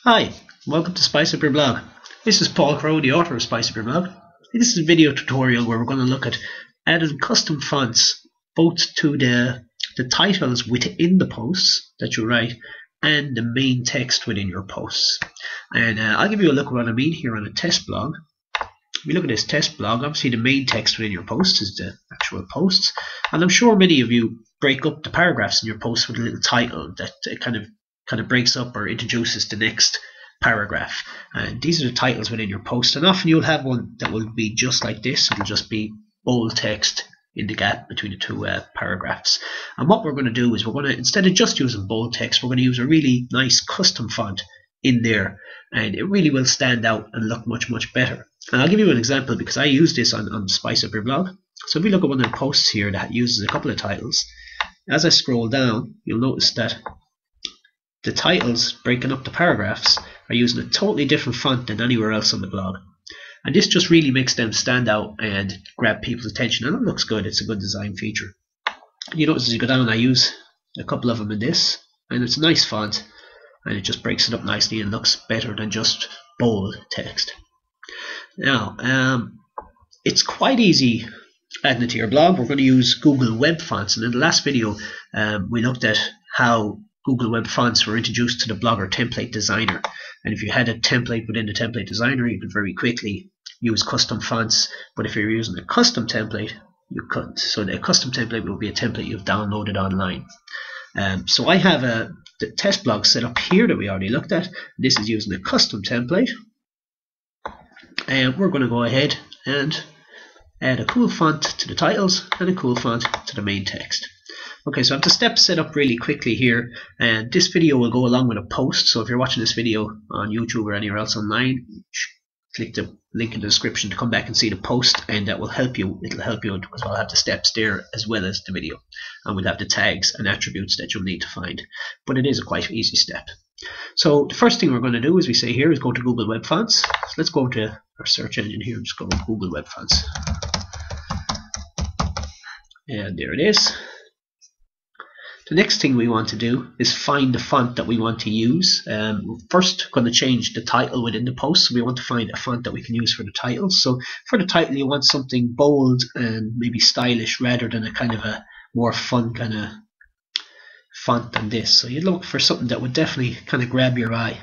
Hi, welcome to Spice Up Your Blog. This is Paul Crow, the author of Spice Up Your Blog. This is a video tutorial where we're going to look at adding custom fonts both to the titles within the posts that you write and the main text within your posts. And I'll give you a look at what I mean here on a test blog. If you look at this test blog, obviously the main text within your posts is the actual posts. And I'm sure many of you break up the paragraphs in your posts with a little title that kind of breaks up or introduces the next paragraph. And these are the titles within your post, and often you'll have one that will be just like this. It'll just be bold text in the gap between the two paragraphs. And what we're going to do is we're going to, instead of just using bold text, we're going to use a really nice custom font in there, and it really will stand out and look much better. And I'll give you an example because I use this on Spice Up Your Blog. So if we look at one of the posts here that uses a couple of titles, as I scroll down, you'll notice that the titles breaking up the paragraphs are using a totally different font than anywhere else on the blog. And this just really makes them stand out and grab people's attention, and it looks good. It's a good design feature. You notice as you go down, I use a couple of them in this, and it's a nice font, and it just breaks it up nicely and looks better than just bold text. Now, it's quite easy adding it to your blog. We're going to use Google Web Fonts, and in the last video we looked at how Google Web Fonts were introduced to the Blogger Template Designer. And if you had a template within the Template Designer, you could very quickly use custom fonts. But if you're using a custom template, you couldn't. So the custom template will be a template you've downloaded online. So I have the test blog set up here that we already looked at. This is using a custom template. And we're going to go ahead and add a cool font to the titles and a cool font to the main text. Okay, so I have the steps set up really quickly here, and this video will go along with a post. So if you're watching this video on YouTube or anywhere else online, click the link in the description to come back and see the post, and that will help you. It'll help you because I'll have the steps there as well as the video, and we'll have the tags and attributes that you'll need to find. But it is a quite easy step. So the first thing we're going to do, as we say here, is go to Google Web Fonts. So let's go to our search engine here and just go to Google Web Fonts. And there it is. The next thing we want to do is find the font that we want to use. First, we're going to change the title within the post. So we want to find a font that we can use for the title. So for the title, you want something bold and maybe stylish rather than a kind of a more fun kind of font than this. So you'd look for something that would definitely kind of grab your eye.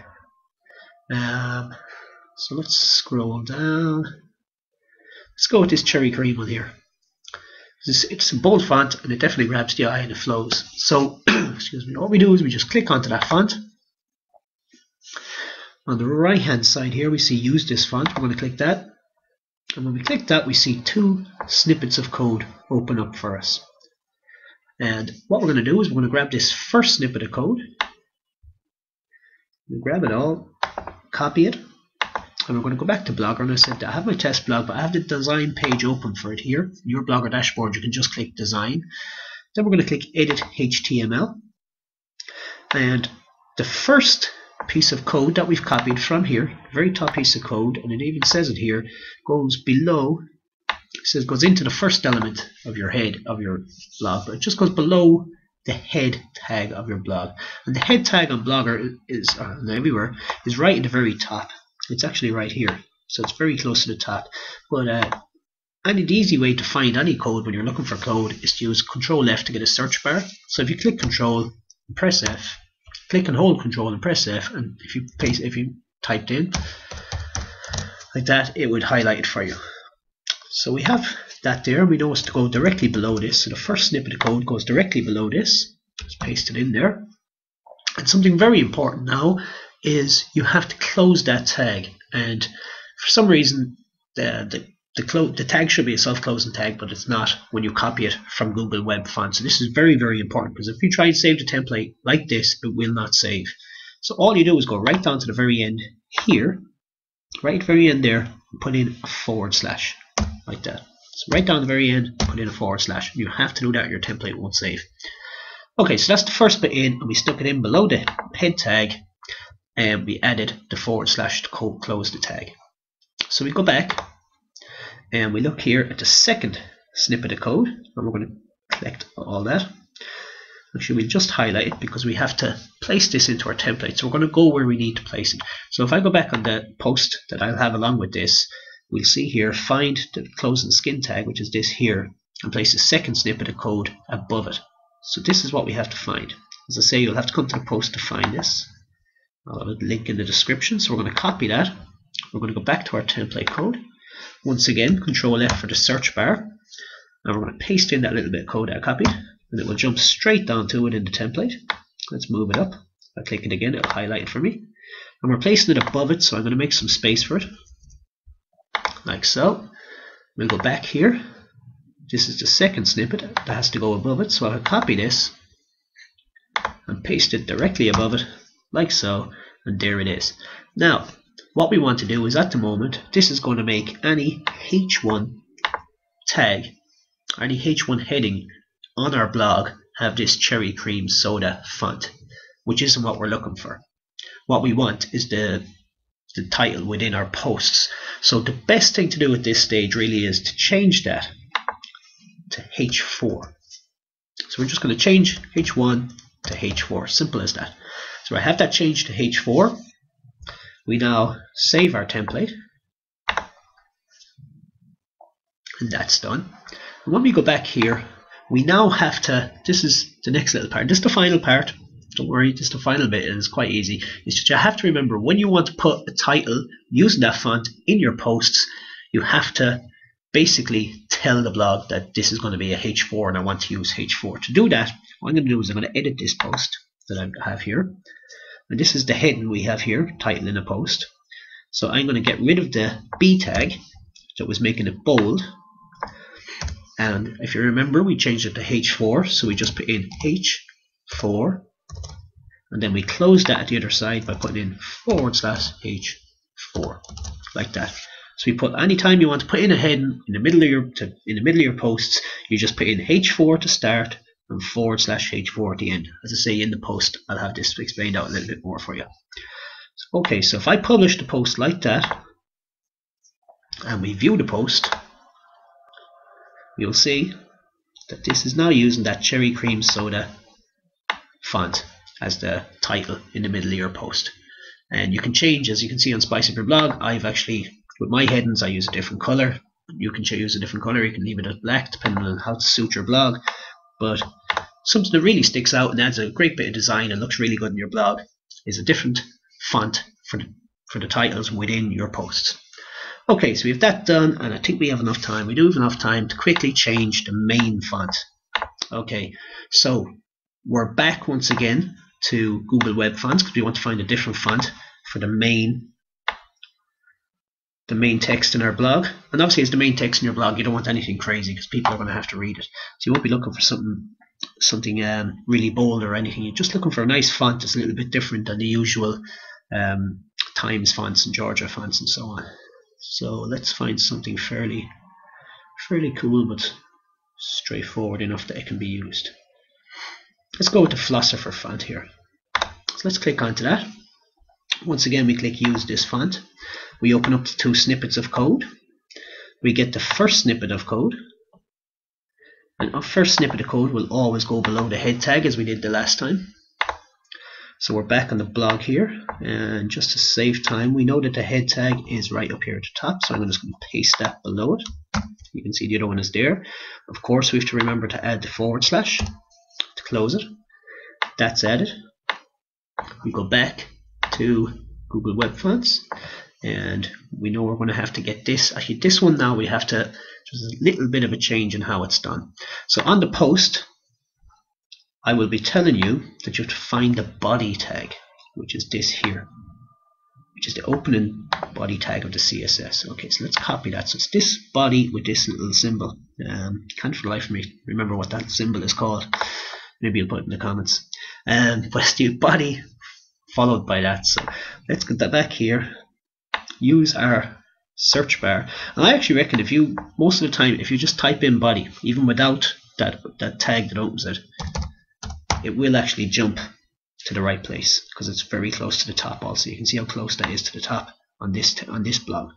So let's scroll down. Let's go with this cherry cream one here. It's a bold font and it definitely grabs the eye and it flows. So, excuse me, what we do is we just click onto that font. On the right hand side here we see use this font. We're going to click that. And when we click that, we see two snippets of code open up for us. And what we're going to do is we're going to grab this first snippet of code. We grab it all, copy it. And we're going to go back to Blogger, and I said I have my test blog, but I have the design page open for it here. In your Blogger dashboard, you can just click design. Then we're going to click edit HTML. And the first piece of code that we've copied from here, the very top piece of code, and it even says it here, goes below. It says goes into the first element of your head of your blog, but it just goes below the head tag of your blog. And the head tag on Blogger is everywhere is right at the very top. It's actually right here, so it's very close to the top. But the easy way to find any code when you're looking for code is to use Control F to get a search bar. So if you click Control and press F, click and hold Control and press F, and if you typed in like that, it would highlight it for you. So we have that there. We know it's to go directly below this. So the first snippet of code goes directly below this. Just paste it in there. And something very important now is you have to close that tag, and for some reason the tag should be a self-closing tag, but it's not when you copy it from Google Web Fonts. So this is very important, because if you try and save the template like this, it will not save. So all you do is go right down to the very end here, right at the very end there, and put in a / like that. So right down the very end, put in a /. You have to do that or your template won't save. Okay, so that's the first bit in, and we stuck it in below the head tag, and we added the / to close the tag. So we go back and we look here at the second snippet of code, and we're going to collect all that. Actually, we'll just highlight it because we have to place this into our template. So we're going to go where we need to place it. So if I go back on the post that I'll have along with this, we'll see here, find the closing skin tag, which is this here, and place a second snippet of code above it. So this is what we have to find. As I say, you'll have to come to the post to find this. I'll have a link in the description. So we're going to copy that. We're going to go back to our template code. Once again, Control F for the search bar. And we're going to paste in that little bit of code I copied. And it will jump straight down to it in the template. Let's move it up. If I click it again, it'll highlight it for me. And we're placing it above it, so I'm going to make some space for it. Like so. We'll go back here. This is the second snippet that has to go above it. So I'll copy this and paste it directly above it, like so. And there it is. Now, what we want to do is at the moment, this is going to make any H1 tag, any H1 heading on our blog have this cherry cream soda font, which isn't what we're looking for. What we want is the title within our posts. So the best thing to do at this stage really is to change that to H4. So we're just going to change H1 to H4, simple as that. So I have that changed to H4. We now save our template, and that's done. And when we go back here, we now have to, this is the next little part, this is the final part, don't worry, this is the final bit, and it's quite easy. It's just you have to remember, when you want to put a title using that font in your posts, you have to basically tell the blog that this is going to be a H4 and I want to use H4. To do that, what I'm going to do is I'm going to edit this post that I have here. And this is the heading we have here, title in a post. So I'm going to get rid of the B tag that was making it bold. And if you remember, we changed it to H4, so we just put in H4, and then we close that at the other side by putting in /H4, like that. So we put, anytime you want to put in a heading in the middle of your posts, you just put in H4 to start and /H4 at the end. As I say, in the post, I'll have this explained out a little bit more for you. Okay, so if I publish the post like that, and we view the post, you'll see that this is now using that cherry cream soda font as the title in the middle of your post. And you can change, as you can see on Spice Up Your Blog, I've actually, with my headings, I use a different color. You can use a different color, you can leave it at black depending on how to suit your blog. But something that really sticks out and adds a great bit of design and looks really good in your blog is a different font for the titles within your posts. Okay, so we have that done, and I think we have enough time. We do have enough time to quickly change the main font. Okay, so we're back once again to Google Web Fonts because we want to find a different font for the main text in our blog. And obviously, as the main text in your blog, you don't want anything crazy because people are going to have to read it. So you won't be looking for something really bold or anything. You're just looking for a nice font that's a little bit different than the usual Times fonts and Georgia fonts and so on. So let's find something fairly cool but straightforward enough that it can be used. Let's go with the Philosopher font here. So let's click onto that. Once again, we click Use this font. We open up the two snippets of code. We get the first snippet of code. And our first snippet of code will always go below the head tag as we did the last time. So we're back on the blog here, and just to save time, we know that the head tag is right up here at the top, so I'm just going to paste that below it. You can see the other one is there. Of course, we have to remember to add the / to close it. That's added. We go back to Google Web Fonts, and we know we're going to have to get this. Actually, this one now we have to, there's a little bit of a change in how it's done. So on the post, I will be telling you that you have to find the body tag, which is this here, which is the opening body tag of the CSS. Okay, so let's copy that. So it's this body with this little symbol. Can't for the life of me remember what that symbol is called. Maybe you'll put it in the comments. But it's the body followed by that. So let's get that back here. Use our search bar. And I actually reckon most of the time, if you just type in body, even without that tag that opens it, it will actually jump to the right place because it's very close to the top also. You can see how close that is to the top on this blog.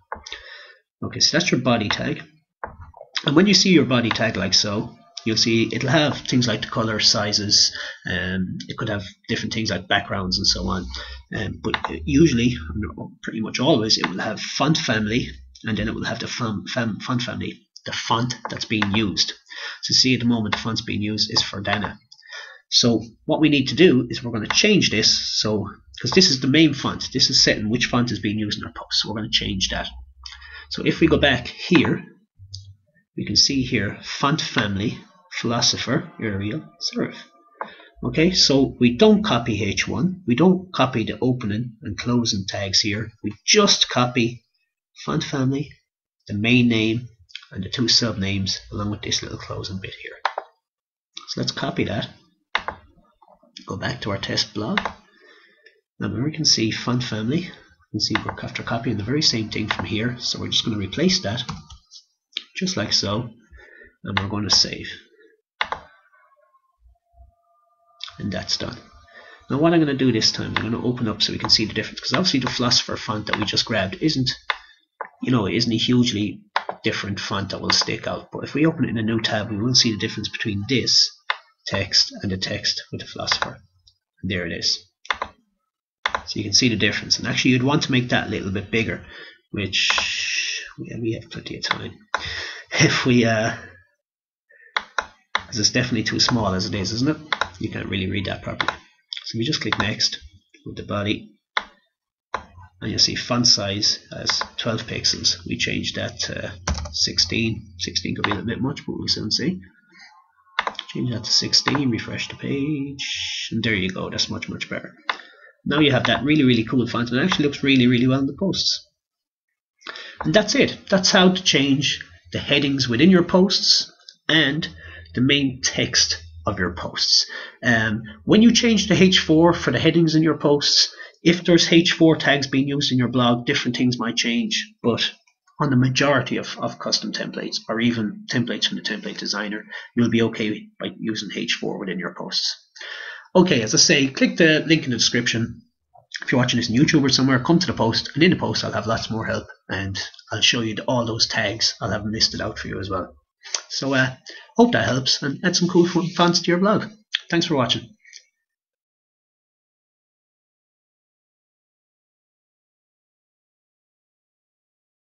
Okay, so that's your body tag. And when you see your body tag like so, you'll see it'll have things like the color, sizes, it could have different things like backgrounds and so on. But usually, pretty much always, it will have font family, and then it will have the font family, the font that's being used. So see, at the moment the font's being used is for Dana. So what we need to do is we're going to change this, so because this is the main font, this is setting which font is being used in our post, so we're going to change that. So if we go back here, we can see here font family, philosopher, Arial, serif. Okay, so we don't copy H1, we don't copy the opening and closing tags here, we just copy font family, the main name, and the two sub names along with this little closing bit here. So let's copy that. Go back to our test blog. Now we can see font family. You can see we're after copying the very same thing from here, so we're just going to replace that just like so, and we're going to save. And that's done. Now what I'm going to do this time, I'm going to open up so we can see the difference, because obviously the philosopher font that we just grabbed isn't a hugely different font that will stick out, but if we open it in a new tab, we will see the difference between this text and the text with the philosopher. And there it is. So you can see the difference, and actually you'd want to make that a little bit bigger, which we have plenty of time. If we because it's definitely too small as it is, isn't it? You can't really read that properly. So we just click next with the body, and you'll see font size as 12 pixels. We changed that to 16. 16 could be a little bit much, but we'll soon see. Change that to 16, refresh the page, and there you go. That's much better. Now you have that really cool font, and it actually looks really well in the posts. And that's it. That's how to change the headings within your posts and the main text of your posts. When you change the H4 for the headings in your posts, if there's H4 tags being used in your blog, different things might change, but on the majority of custom templates, or even templates from the template designer, you'll be okay by using H4 within your posts. Okay, as I say, click the link in the description. If you're watching this on YouTube or somewhere, come to the post, and in the post I'll have lots more help, and I'll show you all those tags. I'll have them listed out for you as well. So hope that helps, and add some cool fonts to your blog. Thanks for watching.